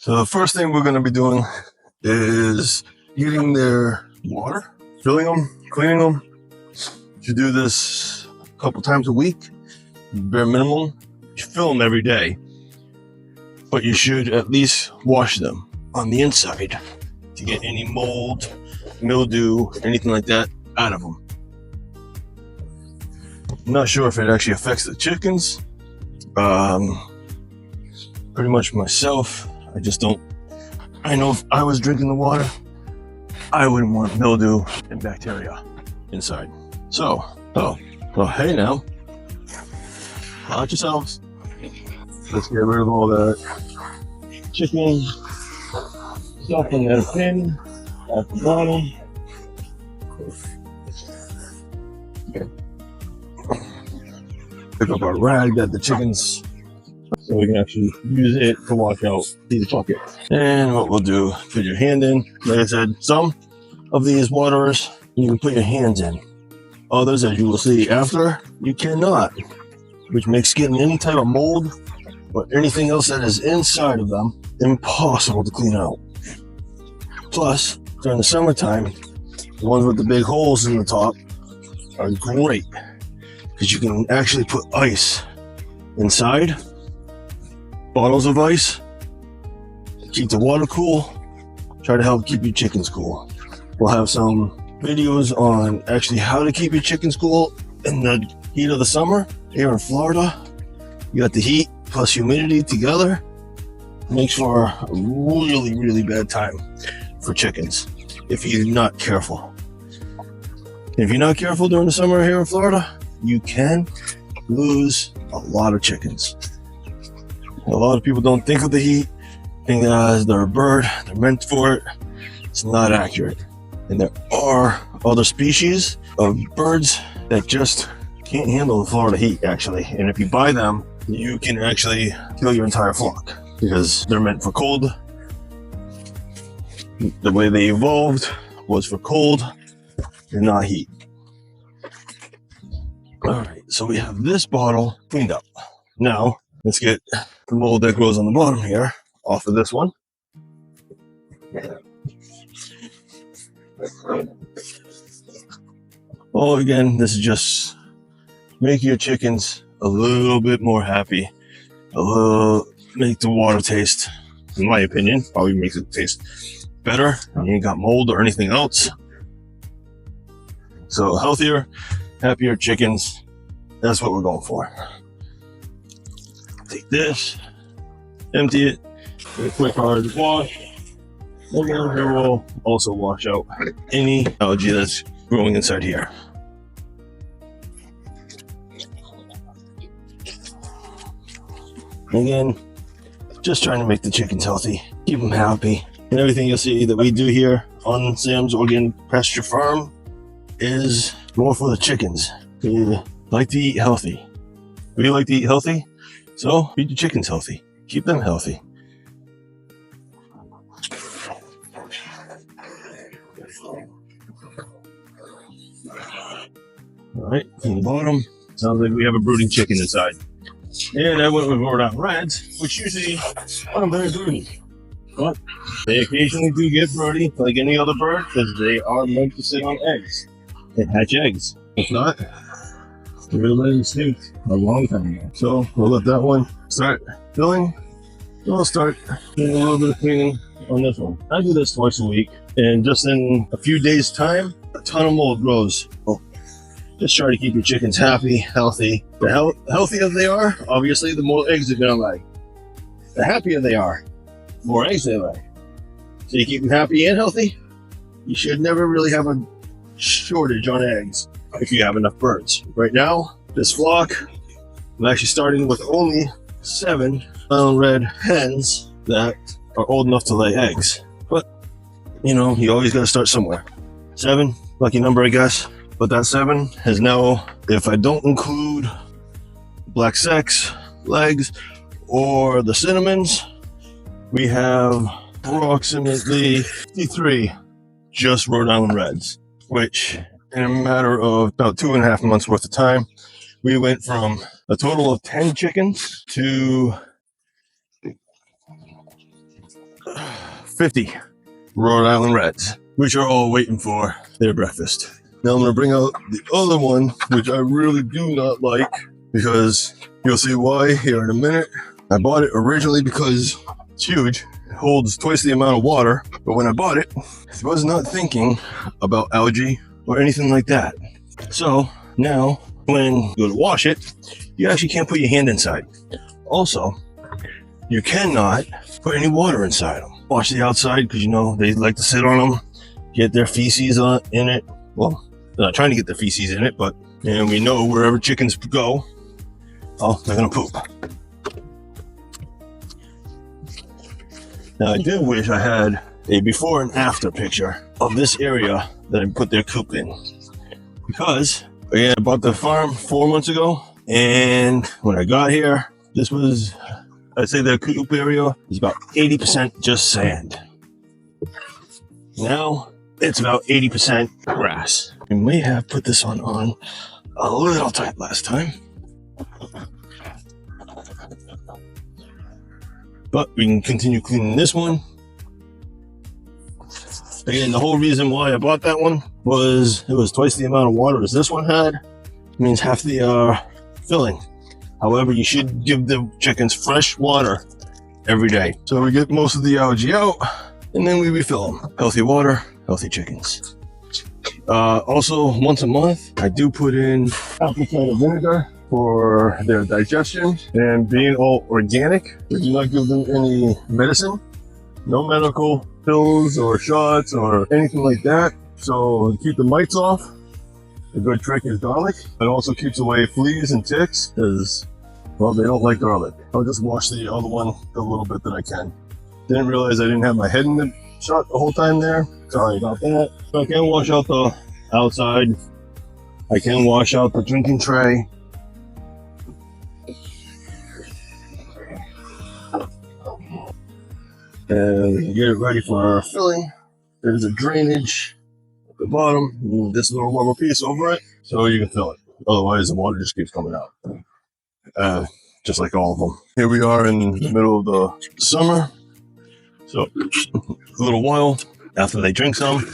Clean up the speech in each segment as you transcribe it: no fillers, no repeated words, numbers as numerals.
So the first thing we're going to be doing is getting their water, filling them, cleaning them. You do this a couple times a week, bare minimum. You fill them every day, but you should at least wash them on the inside to get any mold, mildew, anything like that out of them. I'm not sure if it actually affects the chickens. Pretty much myself, I just don't. I know if I was drinking the water, I wouldn't want mildew and bacteria inside. So hey now, watch yourselves. Let's get rid of all that chicken stuff in that pan at the bottom. Pick up our rag that the chickens, so we can actually use it to wash out these buckets. And what we'll do, put your hand in. Like I said, some of these waterers you can put your hands in. Others, as you will see after, you cannot, which makes getting any type of mold or anything else that is inside of them impossible to clean out. Plus, during the summertime, the ones with the big holes in the top are great because you can actually put ice inside, bottles of ice, keep the water cool, try to help keep your chickens cool. We'll have some videos on actually how to keep your chickens cool in the heat of the summer. Here in Florida, you got the heat plus humidity together. Makes for a really, really bad time for chickens if you're not careful. If you're not careful during the summer here in Florida, you can lose a lot of chickens. A lot of people don't think of the heat, think that they're a bird, they're meant for it. It's not accurate. And there are other species of birds that just can't handle the Florida heat, actually. And if you buy them, you can actually kill your entire flock because they're meant for cold. The way they evolved was for cold and not heat. All right, so we have this bottle cleaned up. Now, let's get the mold that grows on the bottom here off of this one. Oh, again, this is just make your chickens a little bit more happy. Make the water taste, in my opinion, probably makes it taste better. You ain't got mold or anything else. So healthier, happier chickens, that's what we're going for. Take this, empty it, get a quick hard wash, and then here we'll also wash out any algae that's growing inside here. Again, just trying to make the chickens healthy, keep them happy, and everything you'll see that we do here on Sam's Organic Pasture Farm is more for the chickens. We like to eat healthy. We like to eat healthy, so feed your chickens healthy. Keep them healthy. All right, from the bottom, sounds like we have a brooding chicken inside. And I went with Rhode Island Reds, which usually aren't very broody. But they occasionally do get broody, like any other bird, because they are meant to sit on eggs and hatch eggs. If not, they would have let it stink a long time ago. So we'll let that one start filling. We'll start doing a little bit of cleaning on this one. I do this twice a week, and just in a few days' time, a ton of mold grows. Just try to keep your chickens happy, healthy. The healthier they are, obviously, the more eggs they're gonna lay. The happier they are, the more eggs they lay. So you keep them happy and healthy, you should never really have a shortage on eggs if you have enough birds. Right now, this flock, I'm actually starting with only 7 Island Red hens that are old enough to lay eggs. But, you know, you always gotta start somewhere. 7, lucky number, I guess. But that 7 has now, if I don't include black sex, legs, or the cinnamons, we have approximately 53 just Rhode Island Reds, which in a matter of about 2.5 months worth of time, we went from a total of 10 chickens to 50 Rhode Island Reds, which are all waiting for their breakfast. Now I'm going to bring out the other one, which I really do not like, because you'll see why here in a minute. I bought it originally because it's huge. It holds twice the amount of water, but when I bought it, I was not thinking about algae or anything like that. So now when you go to wash it, you actually can't put your hand inside. Also, you cannot put any water inside them. Wash the outside because, you know, they like to sit on them, get their feces in it. Well, they're not trying to get their feces in it, but and we know wherever chickens go, oh, they're gonna poop. Now I do wish I had a before and after picture of this area that I put their coop in, because again, I bought the farm 4 months ago, and when I got here, this was, I'd say the coop area is about 80% just sand. Now it's about 80% grass. We may have put this on a little tight last time, but we can continue cleaning this one. Again, the whole reason why I bought that one was it was twice the amount of water as this one had. It means half the filling. However, you should give the chickens fresh water every day. So we get most of the algae out, and then we refill them. Healthy water, healthy chickens. Also, once a month, I do put in apple cider vinegar for their digestion. And being all organic, we do not give them any medicine. No medical pills or shots or anything like that. So to keep the mites off, a good trick is garlic. It also keeps away fleas and ticks because, well, they don't like garlic. I'll just wash the other one the little bit that I can. Didn't realize I didn't have my head in the shot the whole time there. Sorry about that. So I can wash out the outside. I can wash out the drinking tray. And get it ready for our filling. There's a drainage at the bottom. Move this little rubber piece over it so you can fill it. Otherwise, the water just keeps coming out. Just like all of them. Here we are in the middle of the summer. So a little while after they drink some,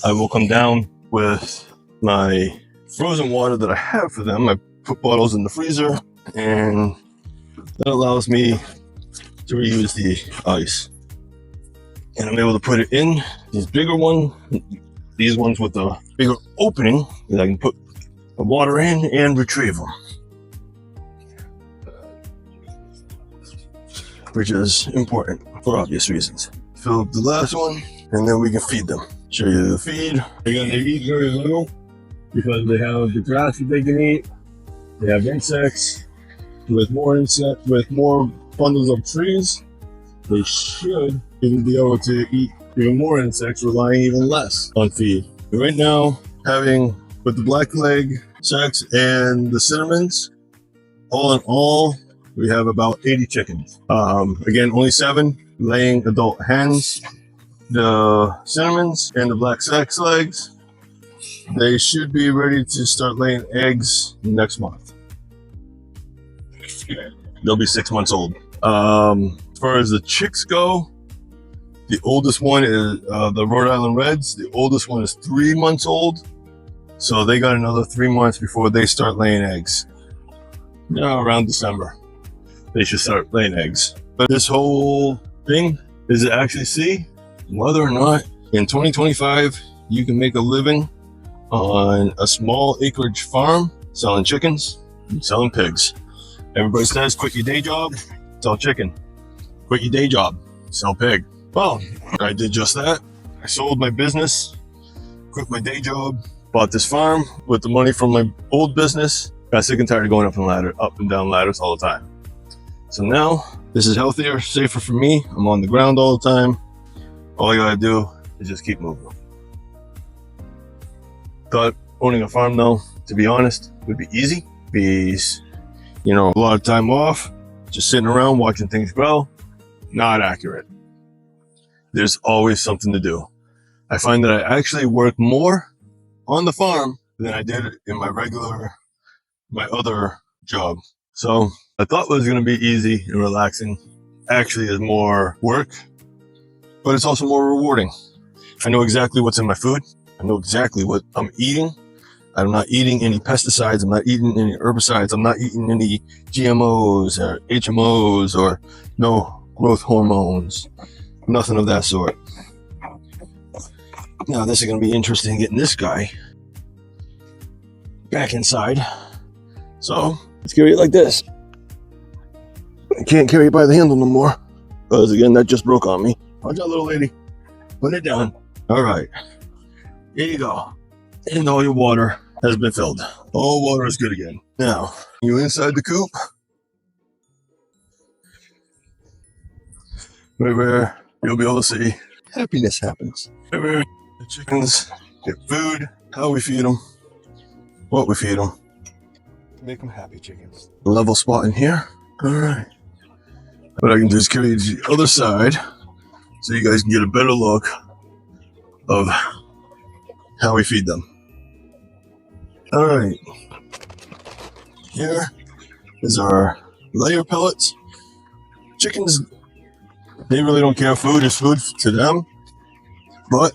I will come down with my frozen water that I have for them. I put bottles in the freezer, and that allows me to reuse the ice. And I'm able to put it in this bigger one, these ones with the bigger opening that I can put the water in and retrieve them, which is important for obvious reasons. Fill up the last one, and then we can feed them. Show you the feed. Again, they eat very little because they have the grass that they can eat. They have insects. With more bundles of trees, they should even be able to eat even more insects, relying even less on feed. Right now, having with the blackleg sacks and the cinnamons, all in all, we have about 80 chickens. Again, only 7 laying adult hens. The cinnamons and the black sex legs, they should be ready to start laying eggs next month. They'll be 6 months old. As far as the chicks go, the oldest one is the Rhode Island Reds. The oldest one is 3 months old. So they got another 3 months before they start laying eggs. Now around December, they should start laying eggs. But this whole thing is to actually see whether or not in 2025 you can make a living on a small acreage farm selling chickens and selling pigs. Everybody says quit your day job, sell chicken. Quit your day job, sell pig. Well, I did just that. I sold my business, quit my day job, bought this farm with the money from my old business. Got sick and tired of going up and down ladders all the time. So now this is healthier, safer for me. I'm on the ground all the time. All I gotta do is just keep moving. Thought owning a farm, though, to be honest, would be easy. Be, a lot of time off, just sitting around watching things grow. Not accurate. There's always something to do. I find that I actually work more on the farm than I did in my other job. So I thought it was going to be easy and relaxing. Actually is more work but it's also more rewarding. I know exactly what's in my food. I know exactly what I'm eating. I'm not eating any pesticides. I'm not eating any herbicides. I'm not eating any GMOs or HMOs or no growth hormones. Nothing of that sort. Now this is going to be interesting getting this guy back inside. So let's carry it like this. I can't carry it by the handle no more, because again, that just broke on me. Watch out, little lady. Put it down. All right. Here you go. And all your water has been filled. All water is good again. Now, you inside the coop. Right where you'll be able to see happiness happens. Right where the chickens get food, how we feed them, what we feed them. Make them happy chickens. Level spot in here. All right. What I can do is carry you to the other side so you guys can get a better look of how we feed them. All right. Here is our layer pellets. Chickens, they really don't care. Food is food to them, but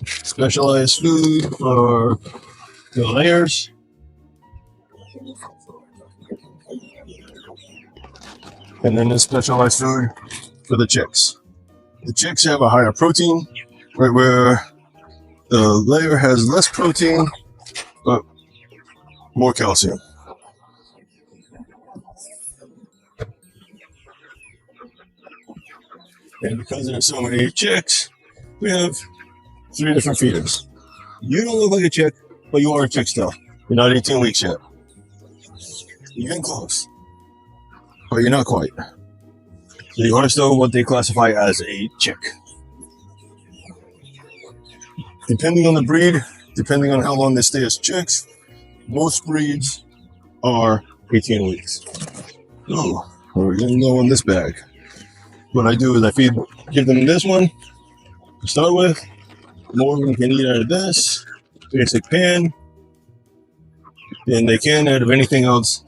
specialized food for the layers. And then there's specialized food for the chicks. The chicks have a higher protein, right where the layer has less protein, but more calcium. And because there's so many chicks, we have 3 different feeders. You don't look like a chick, but you are a chick still. You're not 18 weeks yet. You're getting close, but you're not quite. So you are still what they classify as a chick. Depending on the breed, depending on how long they stay as chicks, most breeds are 18 weeks. Oh, we're getting low on this bag. What I do is I give them this one to start with. More of them can eat out of this basic pan, and they can out of anything else,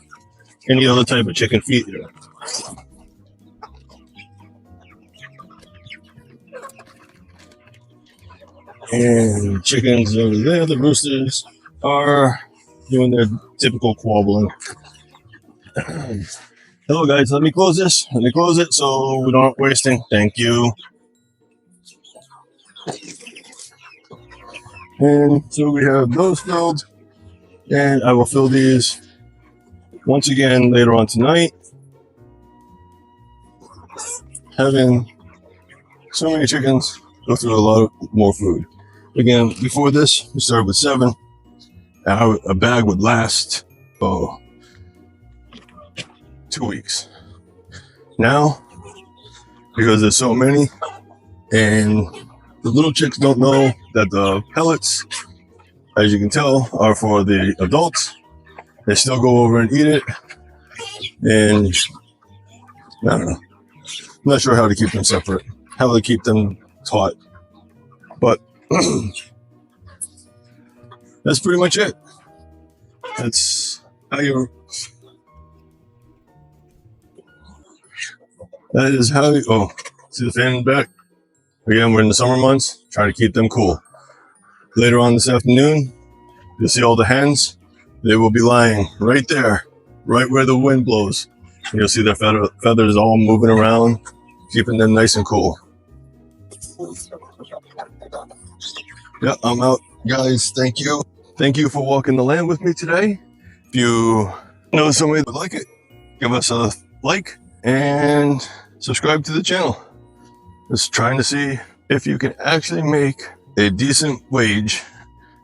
any other type of chicken feeder. And chickens over there, the roosters, are doing their typical quabbling. Hello guys, let me close this. Let me close it so we don't wasting. Thank you. And so we have those filled, and I will fill these once again later on tonight. Having so many chickens go through a lot more food. Again, before this, we started with 7. A bag would last 2 weeks. Now, because there's so many, and the little chicks don't know that the pellets, as you can tell, are for the adults. They still go over and eat it, and I don't know. I'm not sure how to keep them separate, how to keep them taught, but that's pretty much it. That's how you. That is how you. Oh, see the fan in the back? Again, we're in the summer months, trying to keep them cool. Later on this afternoon, you'll see all the hens. They will be lying right there, right where the wind blows. And you'll see their feathers all moving around, keeping them nice and cool. Yeah, I'm out. Guys, thank you. Thank you for walking the land with me today. If you know somebody that would like it, give us a like and subscribe to the channel. Just trying to see if you can actually make a decent wage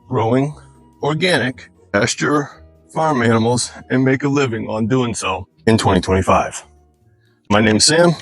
growing organic pasture farm animals and make a living on doing so in 2025. My name's Sam.